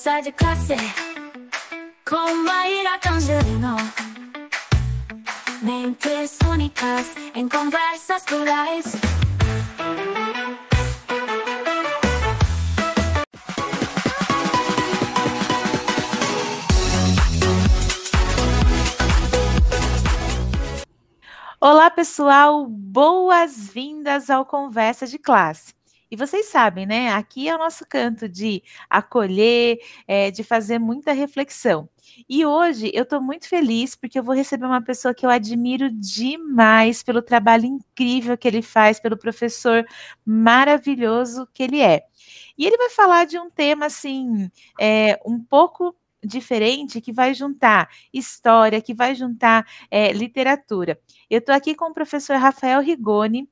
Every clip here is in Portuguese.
conversa de classe com Maíra Angelino. Mentes únicas em conversas plurais. Olá, pessoal! Boas-vindas ao Conversa de Classe. E vocês sabem, né? Aqui é o nosso canto de acolher, de fazer muita reflexão. E hoje eu estou muito feliz porque eu vou receber uma pessoa que eu admiro demais pelo trabalho incrível que ele faz, pelo professor maravilhoso que ele é. E ele vai falar de um tema, assim, um pouco diferente, que vai juntar história, que vai juntar literatura. Eu estou aqui com o professor Rafael Rigoni,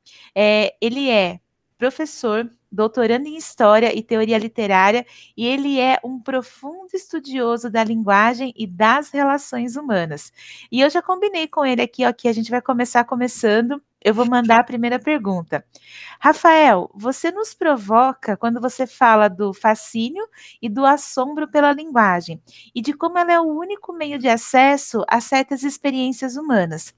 ele é professor, doutorando em História e Teoria Literária, e ele é um profundo estudioso da linguagem e das relações humanas. E eu já combinei com ele aqui, ó, que a gente vai começar começando. Eu vou mandar a primeira pergunta. Rafael, você nos provoca quando você fala do fascínio e do assombro pela linguagem, e de como ela é o único meio de acesso a certas experiências humanas.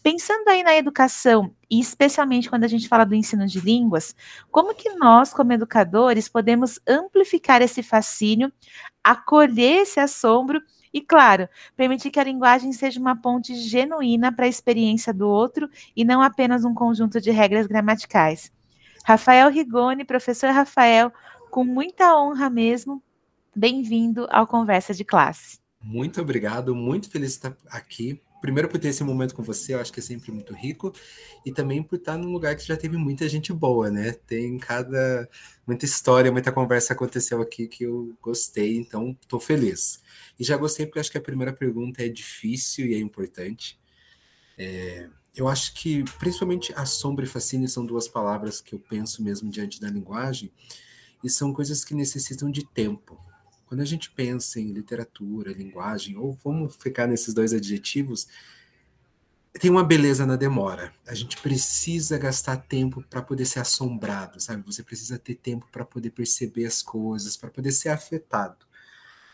Pensando aí na educação, e especialmente quando a gente fala do ensino de línguas, como que nós, como educadores, podemos amplificar esse fascínio, acolher esse assombro e, claro, permitir que a linguagem seja uma ponte genuína para a experiência do outro e não apenas um conjunto de regras gramaticais? Rafael Rigoni, professor Rafael, com muita honra mesmo, bem-vindo ao Conversa de Classe. Muito obrigado, muito feliz de estar aqui. Primeiro por ter esse momento com você, eu acho que é sempre muito rico, e também por estar num lugar que já teve muita gente boa, né? Muita história, muita conversa aconteceu aqui que eu gostei, então estou feliz. E já gostei porque acho que a primeira pergunta é difícil e é importante. Eu acho que, principalmente, assombro e fascínio são duas palavras que eu penso mesmo diante da linguagem, e são coisas que necessitam de tempo. Quando a gente pensa em literatura, linguagem, ou vamos ficar nesses dois adjetivos, tem uma beleza na demora. A gente precisa gastar tempo para poder ser assombrado, sabe? Você precisa ter tempo para poder perceber as coisas, para poder ser afetado.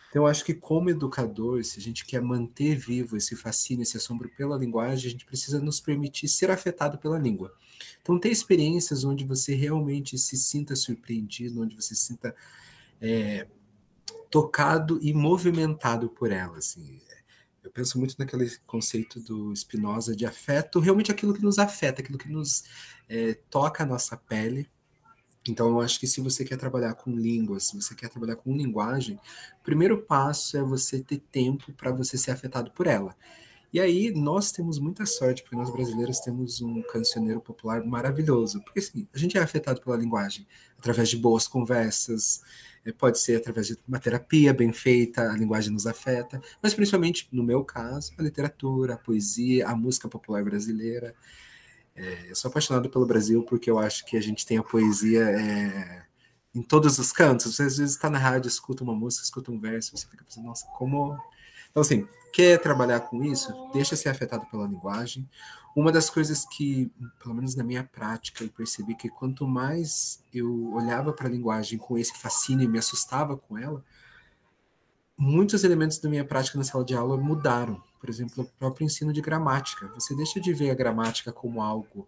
Então, eu acho que como educador, se a gente quer manter vivo esse fascínio, esse assombro pela linguagem, a gente precisa nos permitir ser afetado pela língua. Então, ter experiências onde você realmente se sinta surpreendido, onde você se sinta tocado e movimentado por ela, assim. Eu penso muito naquele conceito do Spinoza de afeto, realmente aquilo que nos afeta, aquilo que nos toca a nossa pele. Então, eu acho que se você quer trabalhar com línguas, se você quer trabalhar com linguagem, o primeiro passo é você ter tempo para você ser afetado por ela. E aí, nós temos muita sorte, porque nós brasileiros temos um cancioneiro popular maravilhoso. Porque, assim, a gente é afetado pela linguagem, através de boas conversas, pode ser através de uma terapia bem feita, a linguagem nos afeta, mas principalmente, no meu caso, a literatura, a poesia, a música popular brasileira. Eu sou apaixonado pelo Brasil porque eu acho que a gente tem a poesia em todos os cantos. Você às vezes está na rádio, escuta uma música, escuta um verso, você fica pensando, nossa, como... Então, assim, quer trabalhar com isso? Deixa ser afetado pela linguagem. Uma das coisas que, pelo menos na minha prática, eu percebi que quanto mais eu olhava para a linguagem com esse fascínio e me assustava com ela, muitos elementos da minha prática na sala de aula mudaram. Por exemplo, o próprio ensino de gramática. Você deixa de ver a gramática como algo,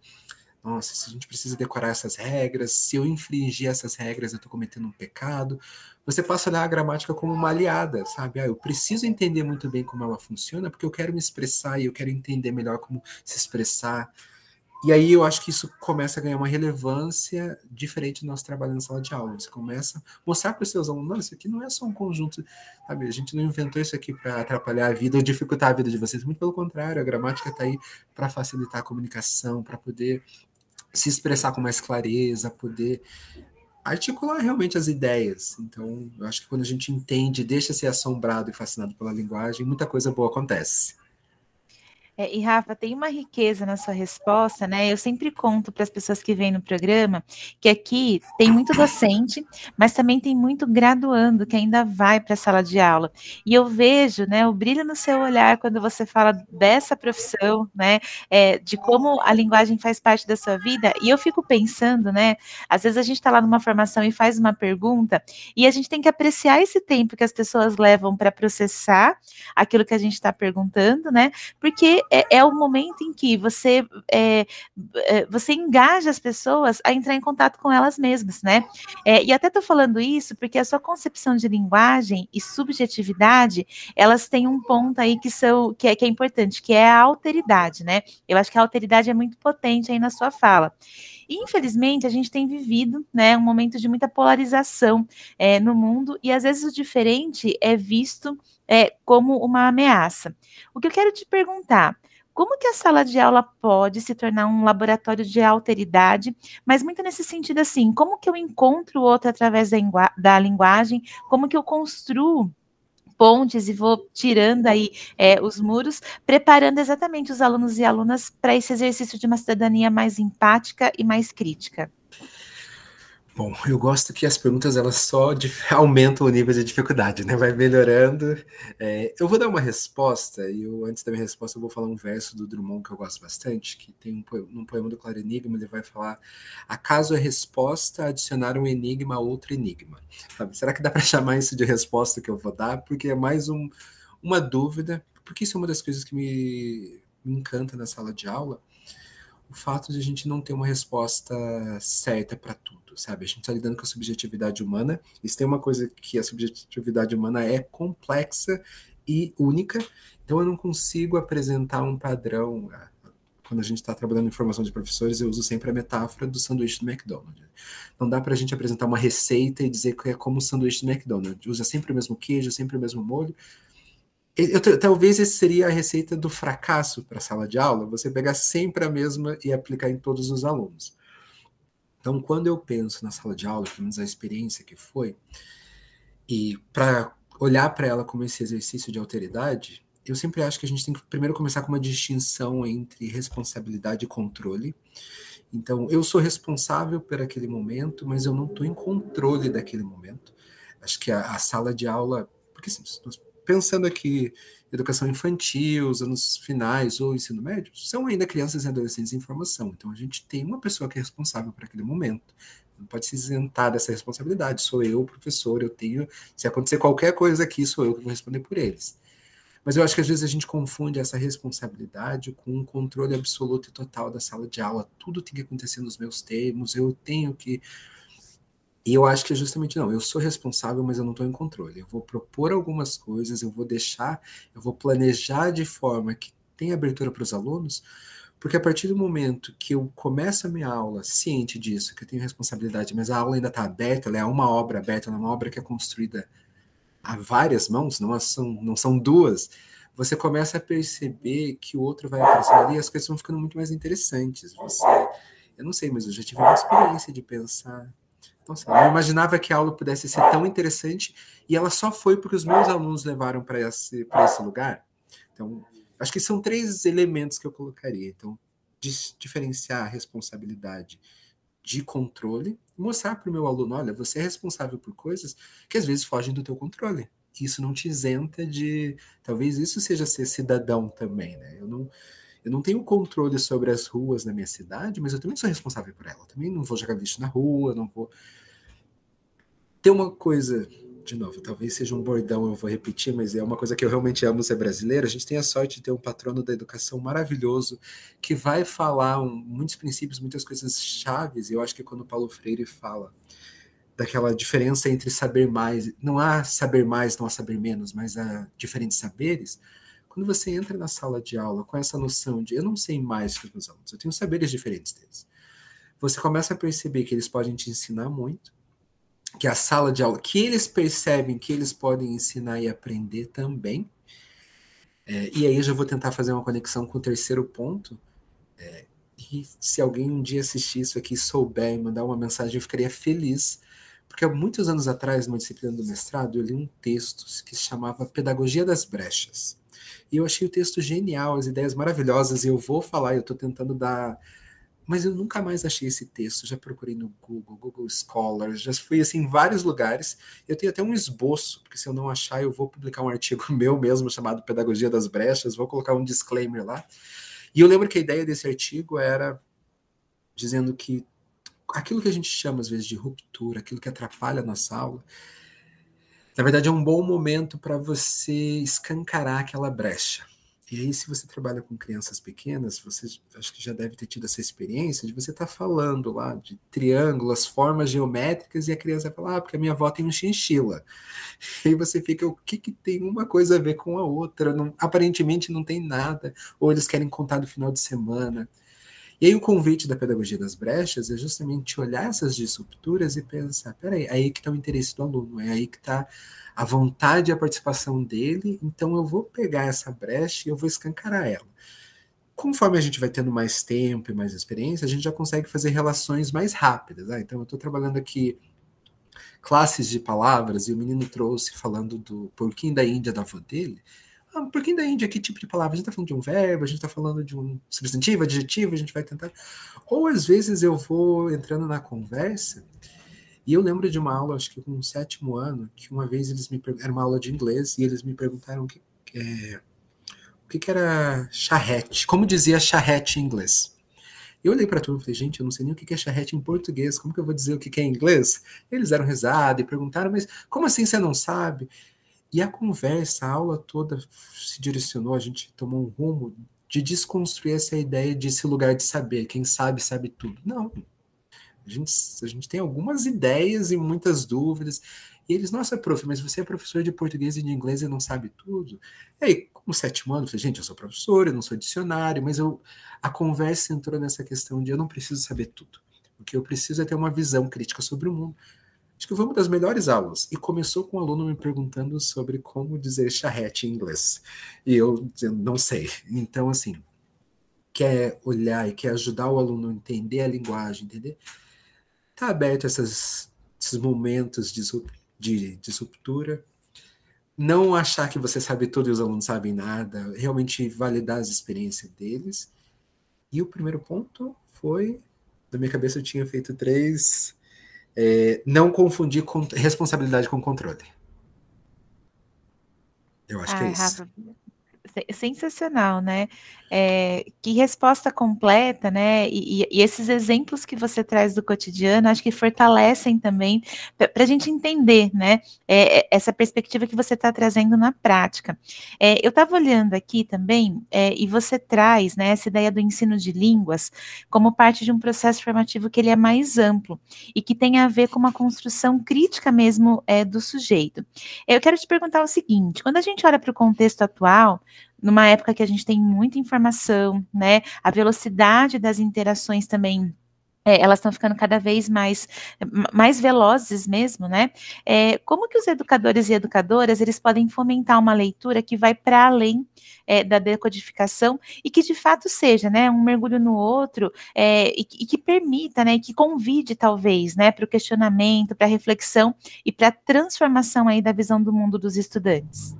nossa, se a gente precisa decorar essas regras, se eu infringir essas regras, eu estou cometendo um pecado. Você passa a olhar a gramática como uma aliada, sabe? Eu preciso entender muito bem como ela funciona, porque eu quero me expressar e eu quero entender melhor como se expressar. E aí eu acho que isso começa a ganhar uma relevância diferente do nosso trabalho na sala de aula. Você começa a mostrar para os seus alunos, não, isso aqui não é só um conjunto, sabe? A gente não inventou isso aqui para atrapalhar a vida ou dificultar a vida de vocês. Muito pelo contrário, a gramática está aí para facilitar a comunicação, para poder se expressar com mais clareza, poder articular realmente as ideias. Então, eu acho que quando a gente entende, deixa ser assombrado e fascinado pela linguagem, muita coisa boa acontece. E Rafa, tem uma riqueza na sua resposta, né? Eu sempre conto para as pessoas que vêm no programa que aqui tem muito docente, mas também tem muito graduando que ainda vai para a sala de aula. E eu vejo, né, o brilho no seu olhar quando você fala dessa profissão, né? De como a linguagem faz parte da sua vida. E eu fico pensando, né? Às vezes a gente está lá numa formação e faz uma pergunta, e a gente tem que apreciar esse tempo que as pessoas levam para processar aquilo que a gente está perguntando, né? Porque é o momento em que você engaja as pessoas a entrar em contato com elas mesmas, né? E até estou falando isso porque a sua concepção de linguagem e subjetividade, elas têm um ponto aí que é importante, que é a alteridade, né? Eu acho que a alteridade é muito potente aí na sua fala. E, infelizmente, a gente tem vivido, né, um momento de muita polarização no mundo, e às vezes o diferente é visto como uma ameaça. O que eu quero te perguntar, como que a sala de aula pode se tornar um laboratório de alteridade, mas muito nesse sentido assim, como que eu encontro o outro através da linguagem, como que eu construo pontes e vou tirando aí os muros, preparando exatamente os alunos e alunas para esse exercício de uma cidadania mais empática e mais crítica. Bom, eu gosto que as perguntas elas só aumentam o nível de dificuldade, né? Vai melhorando. Eu vou dar uma resposta, e antes da minha resposta eu vou falar um verso do Drummond que eu gosto bastante, que tem um poema do Claro Enigma, ele vai falar: acaso é resposta adicionar um enigma a outro enigma? Sabe? Será que dá para chamar isso de resposta que eu vou dar? Porque é mais uma dúvida, porque isso é uma das coisas que me encanta na sala de aula, o fato de a gente não ter uma resposta certa para tudo, sabe? A gente está lidando com a subjetividade humana, e se tem uma coisa que a subjetividade humana é complexa e única, então eu não consigo apresentar um padrão. Quando a gente está trabalhando em formação de professores, eu uso sempre a metáfora do sanduíche do McDonald's. Não dá para a gente apresentar uma receita e dizer que é como o sanduíche do McDonald's. Usa sempre o mesmo queijo, sempre o mesmo molho. Talvez esse seria a receita do fracasso para a sala de aula, você pegar sempre a mesma e aplicar em todos os alunos. Então, quando eu penso na sala de aula, pelo menos a experiência que foi, e para olhar para ela como esse exercício de alteridade, eu sempre acho que a gente tem que primeiro começar com uma distinção entre responsabilidade e controle. Então, eu sou responsável por aquele momento, mas eu não estou em controle daquele momento. Acho que a sala de aula, porque assim, pensando aqui, educação infantil, os anos finais ou ensino médio, são ainda crianças e adolescentes em formação. Então, a gente tem uma pessoa que é responsável por aquele momento. Não pode se isentar dessa responsabilidade. Sou eu, professor, eu tenho... Se acontecer qualquer coisa aqui, sou eu que vou responder por eles. Mas eu acho que às vezes a gente confunde essa responsabilidade com um controle absoluto e total da sala de aula. Tudo tem que acontecer nos meus termos, eu tenho que... E eu acho que é justamente não, eu sou responsável, mas eu não estou em controle. Eu vou propor algumas coisas, eu vou planejar de forma que tenha abertura para os alunos, porque a partir do momento que eu começo a minha aula ciente disso, que eu tenho responsabilidade, mas a aula ainda está aberta, ela é uma obra aberta, ela é uma obra que é construída a várias mãos, não são duas, você começa a perceber que o outro vai aparecendo ali e as coisas vão ficando muito mais interessantes. Eu não sei, mas eu já tive uma experiência de pensar... Nossa, eu imaginava que a aula pudesse ser tão interessante e ela só foi porque os meus alunos levaram para esse lugar. Então, acho que são 3 elementos que eu colocaria. Então, diferenciar a responsabilidade de controle e mostrar para o meu aluno, olha, você é responsável por coisas que às vezes fogem do teu controle. Isso não te isenta de... Talvez isso seja ser cidadão também, né? Eu não tenho controle sobre as ruas da minha cidade, mas eu também sou responsável por ela. Eu também não vou jogar lixo na rua, não vou... Tem uma coisa, de novo, talvez seja um bordão, eu vou repetir, mas é uma coisa que eu realmente amo ser brasileiro. A gente tem a sorte de ter um patrono da educação maravilhoso que vai falar muitos princípios, muitas coisas chaves. E eu acho que quando o Paulo Freire fala daquela diferença entre saber mais, não há saber mais, não há saber menos, mas há diferentes saberes. Quando você entra na sala de aula com essa noção de eu não sei mais que os meus alunos, eu tenho saberes diferentes deles, você começa a perceber que eles podem te ensinar muito, que a sala de aula, que eles percebem que eles podem ensinar e aprender também. E aí eu já vou tentar fazer uma conexão com o terceiro ponto. E se alguém um dia assistir isso aqui, souber e mandar uma mensagem, eu ficaria feliz. Porque há muitos anos atrás, numa disciplina do mestrado, eu li um texto que se chamava Pedagogia das Brechas. E eu achei o texto genial, as ideias maravilhosas, e eu vou falar, eu estou tentando dar... Mas eu nunca mais achei esse texto, já procurei no Google, Google Scholar, já fui assim, em vários lugares. Eu tenho até um esboço, porque se eu não achar, eu vou publicar um artigo meu mesmo, chamado Pedagogia das Brechas, vou colocar um disclaimer lá. E eu lembro que a ideia desse artigo era dizendo que aquilo que a gente chama, às vezes, de ruptura, aquilo que atrapalha a nossa aula, na verdade é um bom momento para você escancarar aquela brecha. E aí, se você trabalha com crianças pequenas, você acho que já deve ter tido essa experiência de você estar falando lá de triângulos, formas geométricas, e a criança fala, porque a minha avó tem um chinchila. E aí você fica, o que tem uma coisa a ver com a outra? Não, aparentemente não tem nada. Ou eles querem contar no final de semana. E aí o convite da pedagogia das brechas é justamente olhar essas disrupturas e pensar, peraí, aí que está o interesse do aluno, é aí que está a vontade e a participação dele, então eu vou pegar essa brecha e eu vou escancarar ela. Conforme a gente vai tendo mais tempo e mais experiência, a gente já consegue fazer relações mais rápidas. Então eu estou trabalhando aqui classes de palavras e o menino trouxe falando do porquinho da Índia da avó dele. Um pouquinho da Índia, que tipo de palavra? A gente está falando de um verbo, a gente está falando de um substantivo, adjetivo, a gente vai tentar... Ou às vezes eu vou entrando na conversa, e eu lembro de uma aula, acho que com o 7º ano, que uma vez eles me perguntaram, era uma aula de inglês, e eles me perguntaram o que era charrete, como dizia charrete em inglês. Eu olhei para a turma e falei, gente, eu não sei nem o que é charrete em português, como que eu vou dizer o que é em inglês? Eles deram risada e perguntaram, mas como assim você não sabe? E a conversa, a aula toda se direcionou, a gente tomou um rumo de desconstruir essa ideia desse lugar de saber, quem sabe, sabe tudo. Não. A gente tem algumas ideias e muitas dúvidas. E eles, nossa, prof, mas você é professor de português e de inglês e não sabe tudo? E aí, como 7º ano, eu falei, gente, eu sou professor, eu não sou dicionário, mas a conversa entrou nessa questão de eu não preciso saber tudo. O que eu preciso é ter uma visão crítica sobre o mundo. Acho que foi uma das melhores aulas. E começou com um aluno me perguntando sobre como dizer charrete em inglês. E eu não sei. Então, assim, quer olhar e quer ajudar o aluno a entender a linguagem, entender? Tá aberto a esses momentos de disruptura. Não achar que você sabe tudo e os alunos sabem nada. Realmente validar as experiências deles. E o primeiro ponto foi... Na minha cabeça eu tinha feito 3... não confundir responsabilidade com controle. Eu acho que é isso. Rafa, sensacional, né? Que resposta completa, né? E esses exemplos que você traz do cotidiano, acho que fortalecem também para a gente entender, né? Essa perspectiva que você está trazendo na prática. Eu estava olhando aqui também, e você traz, né, essa ideia do ensino de línguas como parte de um processo formativo que ele é mais amplo e que tem a ver com uma construção crítica mesmo do sujeito. Eu quero te perguntar o seguinte: quando a gente olha para o contexto atual, numa época que a gente tem muita informação, né? A velocidade das interações também, elas estão ficando cada vez mais velozes mesmo, né? Como que os educadores e educadoras, eles podem fomentar uma leitura que vai para além da decodificação e que de fato seja, né, um mergulho no outro, e que permita, né, e que convide talvez, né, para o questionamento, para a reflexão e para a transformação aí da visão do mundo dos estudantes?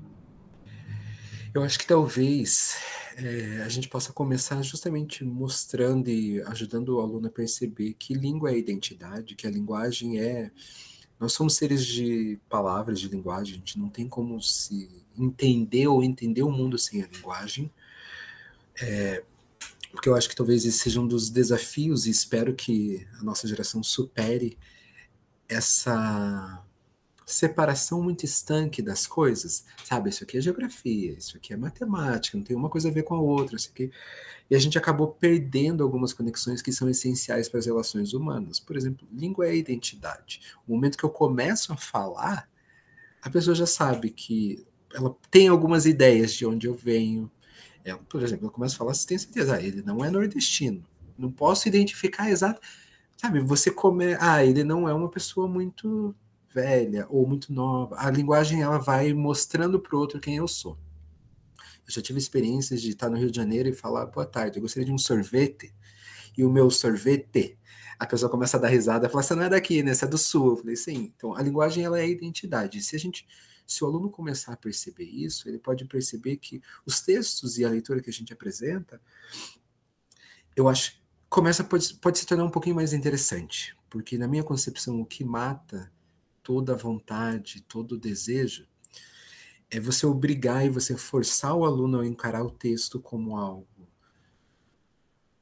Eu acho que talvez a gente possa começar justamente mostrando e ajudando o aluno a perceber que língua é identidade, que a linguagem Nós somos seres de palavras, de linguagem, a gente não tem como se entender ou entender o mundo sem a linguagem. Porque eu acho que talvez esse seja um dos desafios, e espero que a nossa geração supere essa separação muito estanque das coisas, sabe? Isso aqui é geografia, isso aqui é matemática, não tem uma coisa a ver com a outra, isso aqui... E a gente acabou perdendo algumas conexões que são essenciais para as relações humanas. Por exemplo, língua é identidade. O momento que eu começo a falar, a pessoa já sabe que ela tem algumas ideias de onde eu venho. Por exemplo, eu começo a falar, você tem certeza, ele não é nordestino. Não posso identificar exato. Sabe, ele não é uma pessoa muito velha ou muito nova. A linguagem, ela vai mostrando para o outro quem eu sou. Eu já tive experiências de estar no Rio de Janeiro e falar, boa tarde, eu gostaria de um sorvete. E o meu sorvete, a pessoa começa a dar risada e fala, você não é daqui, né? Você é do sul. Eu falei, sim. Então, a linguagem, ela é identidade. Se Se o aluno começar a perceber isso, ele pode perceber que os textos e a leitura que a gente apresenta, eu acho que pode se tornar um pouquinho mais interessante, porque na minha concepção o que mata toda a vontade, todo o desejo, é você obrigar e você forçar o aluno a encarar o texto como algo.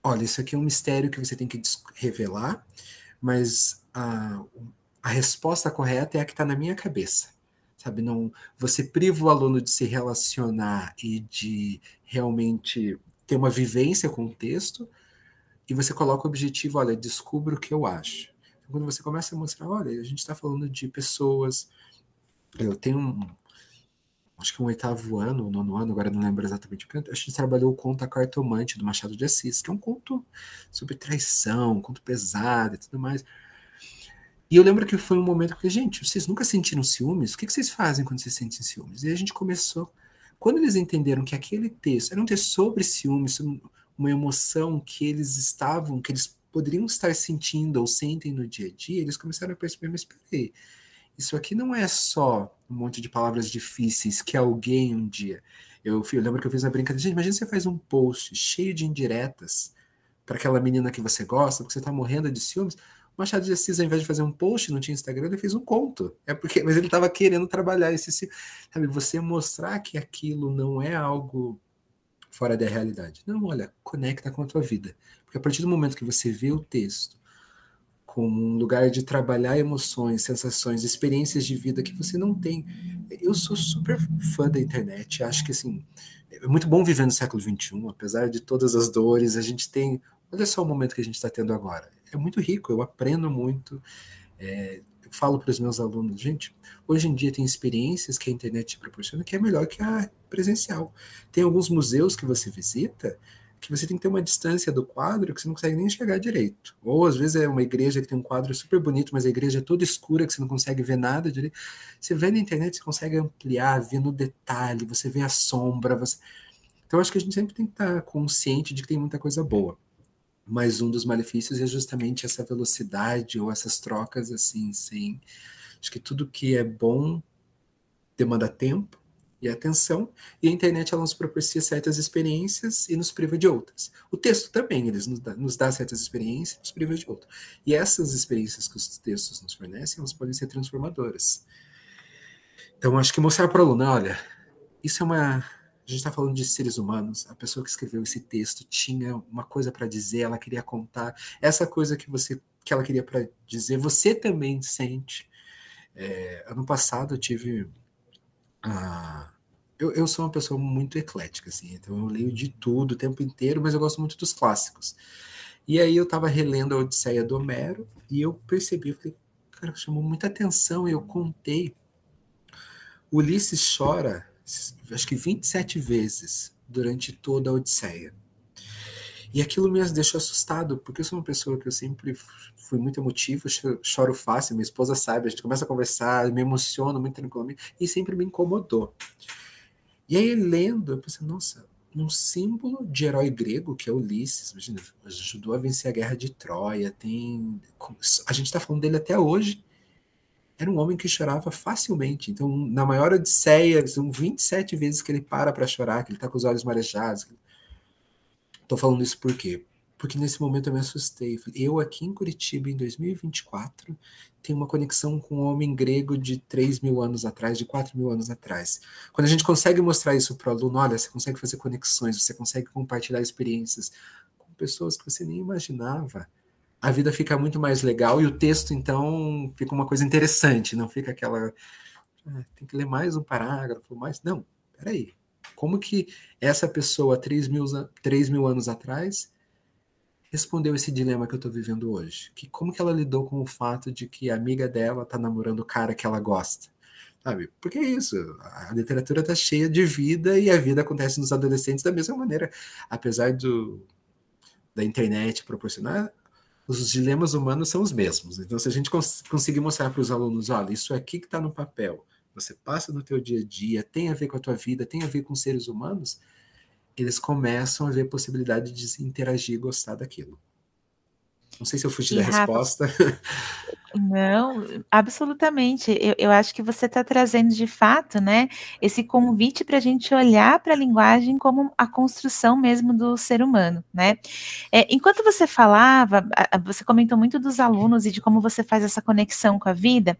Olha, isso aqui é um mistério que você tem que revelar, mas a resposta correta é a que está na minha cabeça. Sabe, não, você priva o aluno de se relacionar e de realmente ter uma vivência com o texto, e você coloca o objetivo, olha, descubra o que eu acho. Então, quando você começa a mostrar, olha, a gente está falando de pessoas. Eu tenho acho que um 8º ano, ou 9º ano, agora não lembro exatamente o canto, a gente trabalhou o conto A Cartomante, do Machado de Assis, que é um conto sobre traição, um conto pesado e tudo mais. E eu lembro que foi um momento que, gente, vocês nunca sentiram ciúmes? O que vocês fazem quando vocês sentem ciúmes? E a gente começou. Quando eles entenderam que aquele texto era um texto sobre ciúmes, sobre uma emoção que eles poderiam estar sentindo ou sentem no dia a dia, eles começaram a perceber, mas peraí, isso aqui não é só um monte de palavras difíceis que alguém um dia... Eu lembro que eu fiz uma brincadeira. Gente, imagina você faz um post cheio de indiretas para aquela menina que você gosta, porque você está morrendo de ciúmes. O Machado de Assis, ao invés de fazer um post, não tinha Instagram, ele fez um conto. Mas ele estava querendo trabalhar sabe, você mostrar que aquilo não é algo fora da realidade. Não, olha, conecta com a tua vida. Porque a partir do momento que você vê o texto como um lugar de trabalhar emoções, sensações, experiências de vida que você não tem. Eu sou super fã da internet, acho que assim, é muito bom viver no século XXI, apesar de todas as dores, a gente tem, olha só o momento que a gente está tendo agora, é muito rico, eu aprendo muito, eu falo para os meus alunos, gente, hoje em dia tem experiências que a internet te proporciona que é melhor que a presencial. Tem alguns museus que você visita que você tem que ter uma distância do quadro que você não consegue nem enxergar direito. Ou às vezes é uma igreja que tem um quadro super bonito, mas a igreja é toda escura, que você não consegue ver nada direito. Você vê na internet, você consegue ampliar, ver no detalhe, você vê a sombra. Então acho que a gente sempre tem que estar consciente de que tem muita coisa boa. Mas um dos malefícios é justamente essa velocidade ou essas trocas assim, sem... Acho que tudo que é bom demanda tempo e atenção, e a internet ela nos propicia certas experiências e nos priva de outras. O texto também, ele nos dá certas experiências e nos priva de outras. E essas experiências que os textos nos fornecem, elas podem ser transformadoras. Então, acho que mostrar para o aluno, olha, isso é uma... A gente está falando de seres humanos, a pessoa que escreveu esse texto tinha uma coisa para dizer, ela queria contar, essa coisa que ela queria para dizer, você também sente. Ano passado eu tive... Eu sou uma pessoa muito eclética, assim, então eu leio de tudo o tempo inteiro, mas eu gosto muito dos clássicos. E aí eu estava relendo a Odisseia do Homero e eu percebi, falei, cara, chamou muita atenção, e eu contei. Ulisses chora, acho que 27 vezes durante toda a Odisseia. E aquilo me deixou assustado, porque eu sou uma pessoa que eu sempre fui muito emotivo, choro fácil, minha esposa sabe, a gente começa a conversar, me emociono muito tranquilamente, e sempre me incomodou. E aí, lendo, eu pensei, nossa, um símbolo de herói grego, que é Ulisses, imagina, ajudou a vencer a guerra de Troia, a gente está falando dele até hoje, era um homem que chorava facilmente. Então, na maior Odisseia, são 27 vezes que ele para chorar, que ele está com os olhos marejados. Estou falando isso por quê? Porque nesse momento eu me assustei. Eu aqui em Curitiba, em 2024, tenho uma conexão com um homem grego de 3.000 anos atrás, de 4.000 anos atrás. Quando a gente consegue mostrar isso para o aluno, olha, você consegue fazer conexões, você consegue compartilhar experiências com pessoas que você nem imaginava, a vida fica muito mais legal e o texto, então, fica uma coisa interessante, não fica aquela... tem que ler mais um parágrafo, mais... Não, peraí. Como que essa pessoa, 3.000 anos atrás, respondeu esse dilema que eu estou vivendo hoje? Como que ela lidou com o fato de que a amiga dela está namorando o cara que ela gosta? Sabe? Porque é isso, a literatura está cheia de vida e a vida acontece nos adolescentes da mesma maneira. Apesar da internet proporcionar, os dilemas humanos são os mesmos. Então, se a gente conseguir mostrar para os alunos, olha, isso aqui que está no papel, você passa no teu dia a dia, tem a ver com a tua vida, tem a ver com seres humanos, eles começam a ver a possibilidade de se interagir e gostar daquilo. Não sei se eu fugi da Rafa, resposta. Não, absolutamente. Eu acho que você está trazendo de fato, né, esse convite para a gente olhar para a linguagem como a construção mesmo do ser humano, né? Enquanto você falava, você comentou muito dos alunos e de como você faz essa conexão com a vida,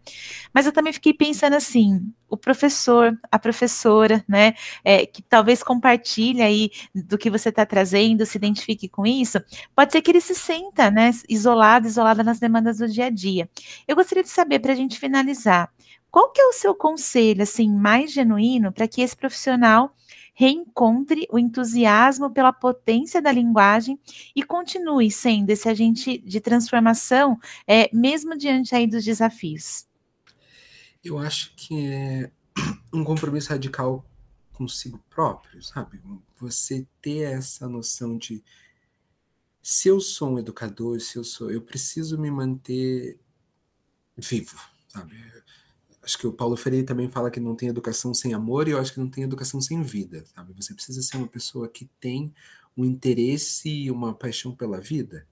mas eu também fiquei pensando assim, o professor, a professora, né, que talvez compartilhe aí do que você está trazendo, se identifique com isso, pode ser que ele se sinta, né, isolada nas demandas do dia a dia. Eu gostaria de saber, para a gente finalizar, qual que é o seu conselho, assim, mais genuíno para que esse profissional reencontre o entusiasmo pela potência da linguagem e continue sendo esse agente de transformação, mesmo diante aí dos desafios? Eu acho que é um compromisso radical consigo próprio, sabe? Você ter essa noção de se eu sou um educador, eu preciso me manter vivo, sabe? Acho que o Paulo Freire também fala que não tem educação sem amor, e eu acho que não tem educação sem vida, sabe? Você precisa ser uma pessoa que tem um interesse e uma paixão pela vida.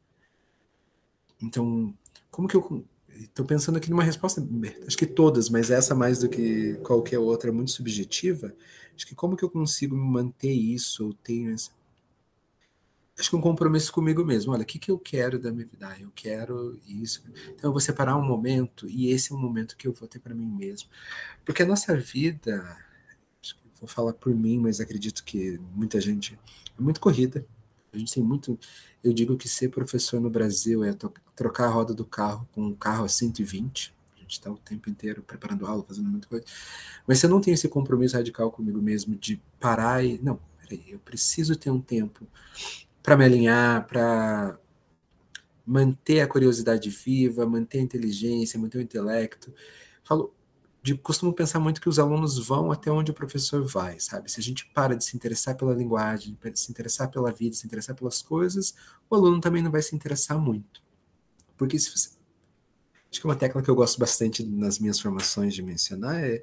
Então, como que eu estou pensando aqui numa resposta, acho que todas, mas essa mais do que qualquer outra é muito subjetiva. Acho que como que eu consigo manter isso, ou tenho essa, acho que um compromisso comigo mesmo. Olha, o que que eu quero da minha vida? Eu quero isso. Então eu vou separar um momento, e esse é um momento que eu vou ter para mim mesmo. Porque a nossa vida, acho que vou falar por mim, mas acredito que muita gente é muito corrida. A gente tem muito. Eu digo que ser professor no Brasil é trocar a roda do carro com um carro a 120. A gente está o tempo inteiro preparando aula, fazendo muita coisa. Mas se eu não tenho esse compromisso radical comigo mesmo de parar e. Não, peraí, eu preciso ter um tempo para me alinhar, para manter a curiosidade viva, manter a inteligência, manter o intelecto. Falo, costumo pensar muito que os alunos vão até onde o professor vai, sabe? Se a gente para de se interessar pela linguagem, de se interessar pela vida, se interessar pelas coisas, o aluno também não vai se interessar muito. Porque se você... Acho que uma tecla que eu gosto bastante nas minhas formações de mencionar é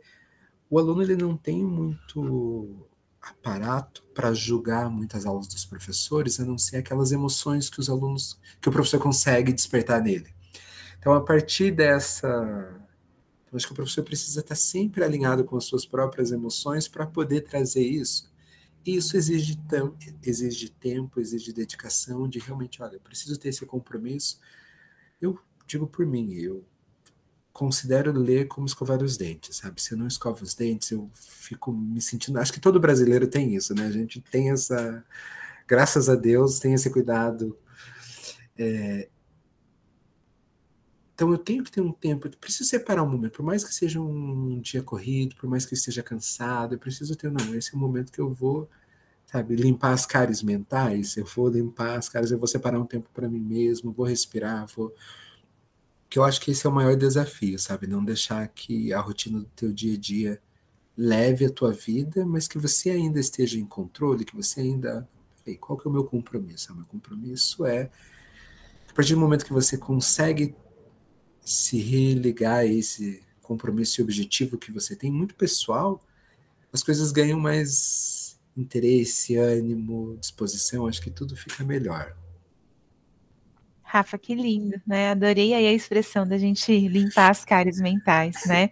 o aluno ele não tem muito aparato para julgar muitas aulas dos professores, a não ser aquelas emoções que os alunos, que o professor consegue despertar nele. Então, a partir dessa, eu acho que o professor precisa estar sempre alinhado com as suas próprias emoções para poder trazer isso. E isso exige tempo, exige dedicação, de realmente, olha, eu preciso ter esse compromisso. Eu digo por mim, eu considero ler como escovar os dentes, sabe? Se eu não escovo os dentes, eu fico me sentindo. Acho que todo brasileiro tem isso, né? A gente tem essa. Graças a Deus, tem esse cuidado. Então eu tenho que ter um tempo, eu preciso separar um momento, por mais que seja um dia corrido, por mais que eu esteja cansado, eu preciso ter, não, esse é o momento que eu vou, sabe, limpar as cáries mentais, eu vou limpar as cáries, eu vou separar um tempo para mim mesmo, vou respirar, vou... Que eu acho que esse é o maior desafio, sabe, não deixar que a rotina do teu dia a dia leve a tua vida, mas que você ainda esteja em controle, que você ainda... Ei, qual que é o meu compromisso? O meu compromisso é, a partir do momento que você consegue se religar a esse compromisso e objetivo que você tem, muito pessoal, as coisas ganham mais interesse, ânimo, disposição, acho que tudo fica melhor. Rafa, que lindo, né? Adorei aí a expressão da gente limpar as cáries mentais, né?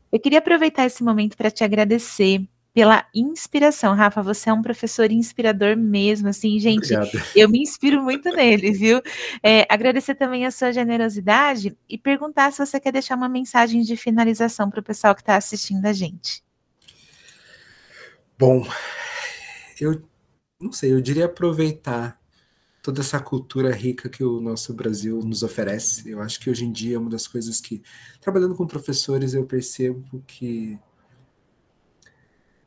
Eu queria aproveitar esse momento para te agradecer pela inspiração. Rafa, você é um professor inspirador mesmo, assim, gente, Obrigado. eu me inspiro muito nele, viu? Agradecer também a sua generosidade e perguntar se você quer deixar uma mensagem de finalização para o pessoal que está assistindo a gente. Bom, eu não sei, eu diria aproveitar toda essa cultura rica que o nosso Brasil nos oferece. Eu acho que hoje em dia é uma das coisas que, trabalhando com professores, eu percebo que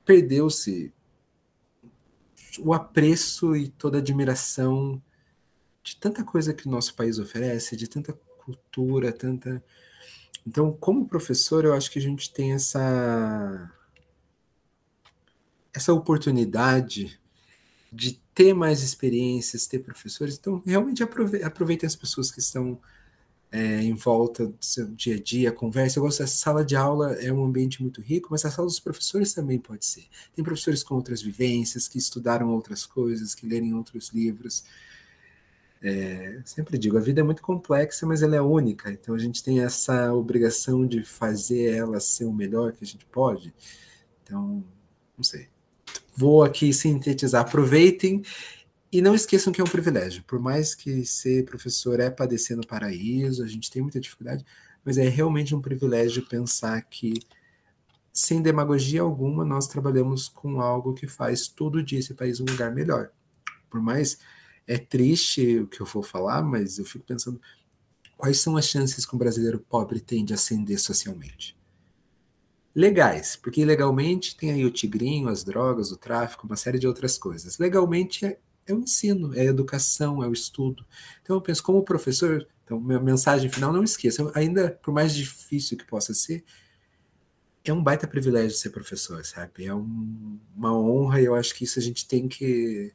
perdeu-se o apreço e toda a admiração de tanta coisa que o nosso país oferece, de tanta cultura, tanta... Então, como professor, eu acho que a gente tem essa oportunidade de ter mais experiências, ter professores. Então, realmente aproveitem as pessoas que estão em volta do seu dia a dia, conversa. Eu gosto dessa sala de aula, é um ambiente muito rico, mas a sala dos professores também pode ser. Tem professores com outras vivências, que estudaram outras coisas, que lerem outros livros. Sempre digo, a vida é muito complexa, mas ela é única, então a gente tem essa obrigação de fazer ela ser o melhor que a gente pode. Então, não sei. Vou aqui sintetizar. Aproveitem e não esqueçam que é um privilégio. Por mais que ser professor é padecer no paraíso, a gente tem muita dificuldade, mas é realmente um privilégio pensar que, sem demagogia alguma, nós trabalhamos com algo que faz todo dia esse país um lugar melhor. Por mais é triste o que eu vou falar, mas eu fico pensando quais são as chances que um brasileiro pobre tem de ascender socialmente. Legais, porque ilegalmente tem aí o tigrinho, as drogas, o tráfico, uma série de outras coisas. Legalmente é o ensino, é a educação, é o estudo. Então eu penso, como professor, então minha mensagem final, não esqueça, ainda por mais difícil que possa ser, é um baita privilégio ser professor, sabe? É uma honra e eu acho que isso a gente tem que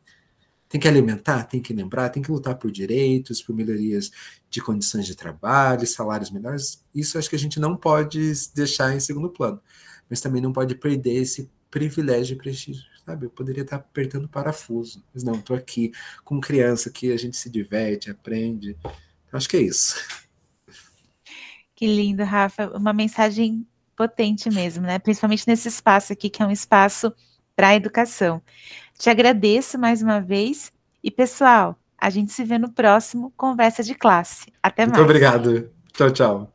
alimentar, tem que lembrar, tem que lutar por direitos, por melhorias de condições de trabalho, salários melhores. Isso acho que a gente não pode deixar em segundo plano, mas também não pode perder esse privilégio e prestígio, sabe? Eu poderia estar apertando parafuso, mas não, estou aqui com criança que a gente se diverte, aprende. Acho que é isso. Que lindo, Rafa. Uma mensagem potente mesmo, né? Principalmente nesse espaço aqui, que é um espaço para a educação. Te agradeço mais uma vez. E, pessoal, a gente se vê no próximo Conversa de Classe. Até mais. Muito obrigado. Tchau, tchau.